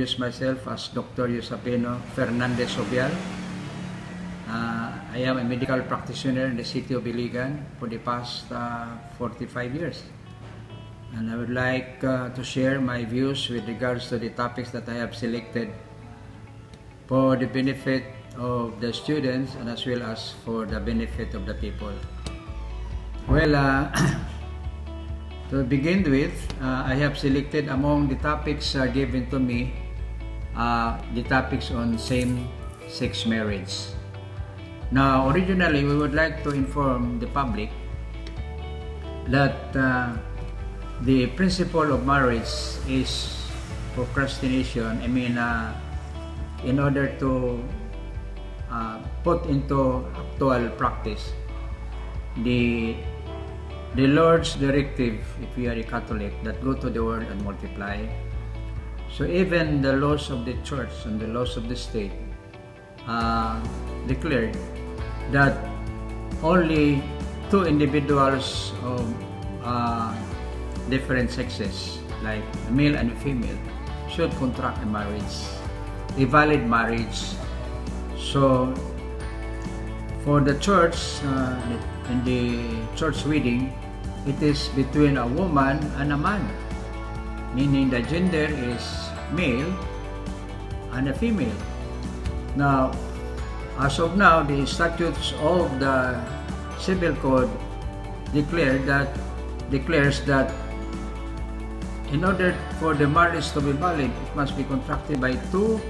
introduce myself as Dr. Yusapino Fernandez Obial. I am a medical practitioner in the city of Iligan for the past 45 years. And I would like to share my views with regards to the topics that I have selected for the benefit of the students and as well as for the benefit of the people. Well, to begin with, I have selected among the topics given to me the topics on same-sex marriage. Now, originally, we would like to inform the public that the principle of marriage is procrastination. In order to put into actual practice the Lord's directive, if we are a Catholic, that go to the world and multiply. So even the laws of the church and the laws of the state declared that only two individuals of different sexes, like a male and a female, should contract a marriage, a valid marriage. So for the church, in the church wedding, it is between a woman and a man, meaning the gender is male and a female. Now, as of now, the statutes of the Civil Code declares that in order for the marriage to be valid, it must be contracted by two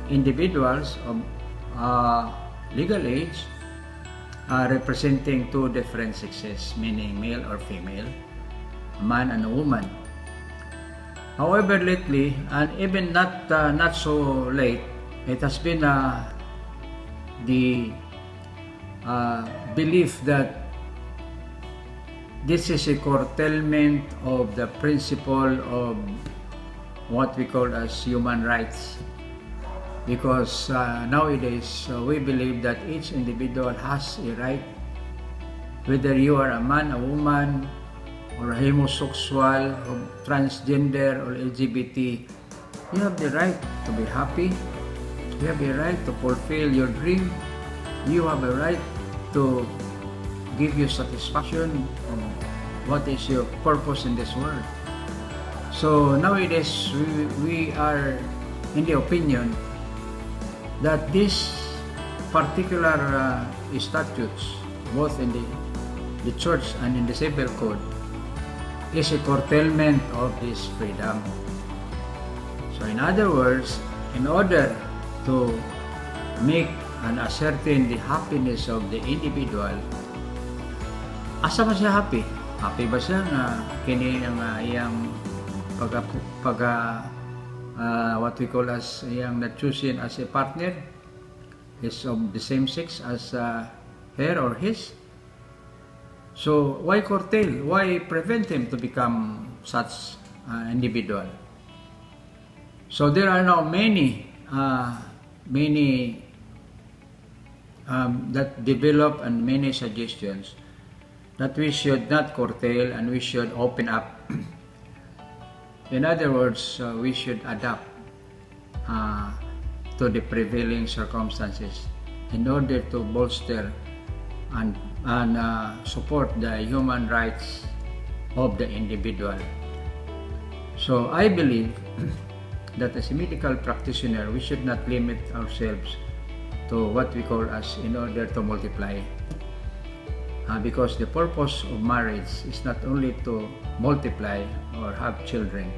individuals of legal age representing two different sexes, meaning male or female, a man and a woman. However, lately, and even not so late, it has been the belief that this is a curtailment of the principle of what we call as human rights. Because nowadays, we believe that each individual has a right, whether you are a man, a woman, or a homosexual, or transgender, or LGBT, you have the right to be happy, you have a right to fulfill your dream, you have a right to give you satisfaction on what is your purpose in this world. So nowadays, we are in the opinion that these particular statutes, both in the church and in the civil code, is a curtailment of this freedom. So in other words, in order to make and ascertain the happiness of the individual, asa ba siya happy? Happy ba siya na kini ang iyang what we call as iyang na-choosing as a partner is of the same sex as her or his? So why curtail? Why prevent him to become such individual? So there are now many that develop and many suggestions that we should not curtail and we should open up. In other words, we should adapt to the prevailing circumstances in order to bolster and support the human rights of the individual. So I believe that as a medical practitioner, we should not limit ourselves to what we call as in order to multiply. Because the purpose of marriage is not only to multiply or have children,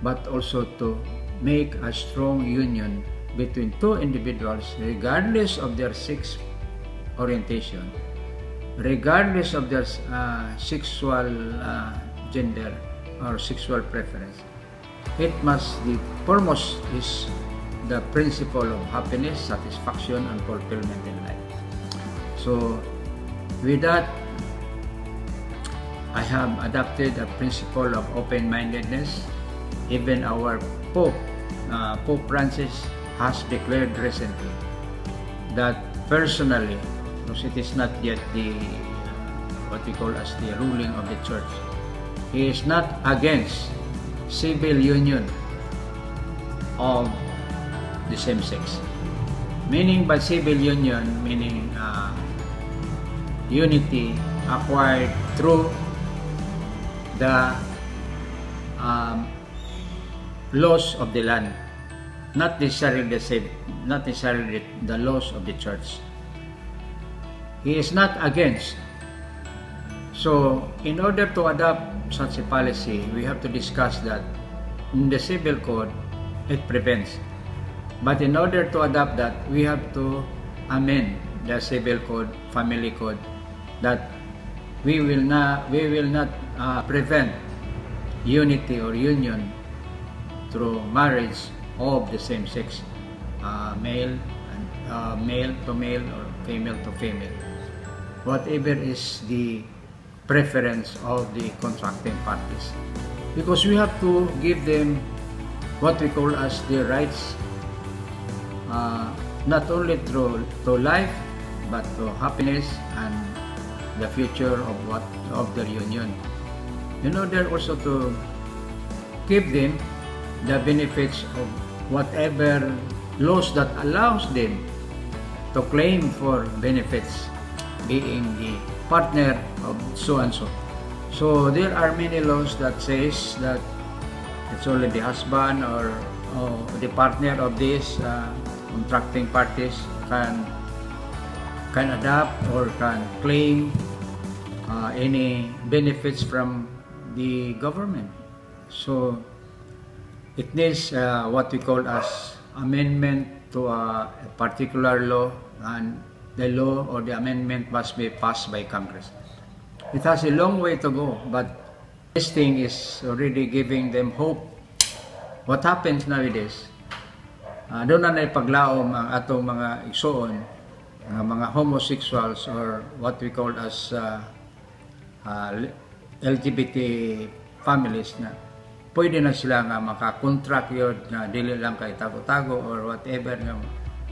but also to make a strong union between two individuals regardless of their sex orientation, regardless of their sexual gender or sexual preference. The foremost is the principle of happiness, satisfaction, and fulfillment in life. So with that, I have adopted a principle of open-mindedness. Even our Pope Francis has declared recently that personally, because it is not yet the what we call as the ruling of the church, he is not against civil union of the same sex. Meaning by civil union, meaning unity acquired through the laws of the land, not necessarily the laws of the church. He is not against. So, in order to adopt such a policy, we have to discuss that in the civil code, it prevents. But in order to adopt that, we have to amend the civil code, family code, that we will not prevent unity or union through marriage of the same sex, male to male or female to female, whatever is the preference of the contracting parties, because we have to give them what we call as the rights, not only through life but to happiness and the future of the union, in order also to give them the benefits of whatever laws that allows them to claim for benefits, being the partner of so and so. So there are many laws that says that it's only the husband or the partner of these contracting parties can adopt or can claim any benefits from the government. So it needs what we call as amendment to a particular law, and the law or the amendment must be passed by Congress. It has a long way to go, but this thing is already giving them hope. What happens nowadays, doon na naipaglaom ang atong mga igsoon, mga homosexuals or what we call as LGBT families, na pwede na sila nga makakontract yun na dili lang kay tago-tago or whatever, nga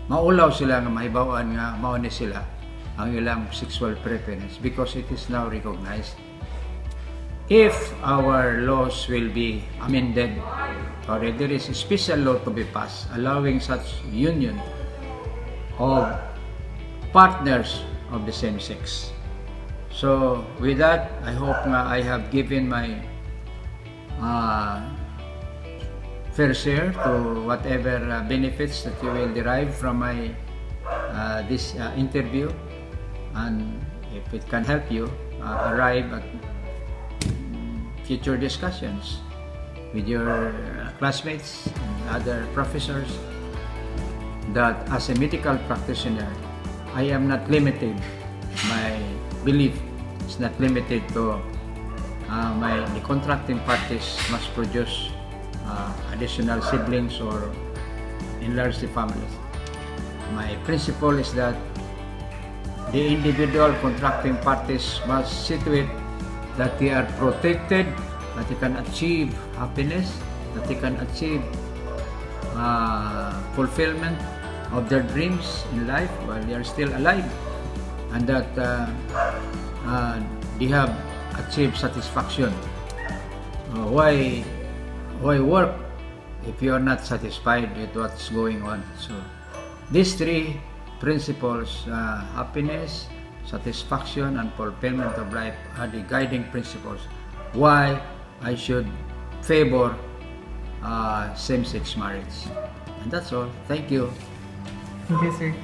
maulaw sila nga mahibawan nga mauni sila ang ilang sexual preference, because it is now recognized. If our laws will be amended, or there is a special law to be passed allowing such union of partners of the same sex. So with that, I hope nga I have given my fair share to whatever benefits that you will derive from my this interview, and if it can help you arrive at future discussions with your classmates and other professors, that as a medical practitioner, I am not limited. My belief is not limited to the contracting parties must produce additional siblings or enlarge the families. My principle is that the individual contracting parties must see to it that they are protected, that they can achieve happiness, that they can achieve fulfillment of their dreams in life while they are still alive, and that they have achieved satisfaction. Why work if you are not satisfied with what's going on? So these three principles, happiness, satisfaction, and fulfillment of life, are the guiding principles why I should favor same-sex marriage. And that's all. Thank you. Thank you, sir.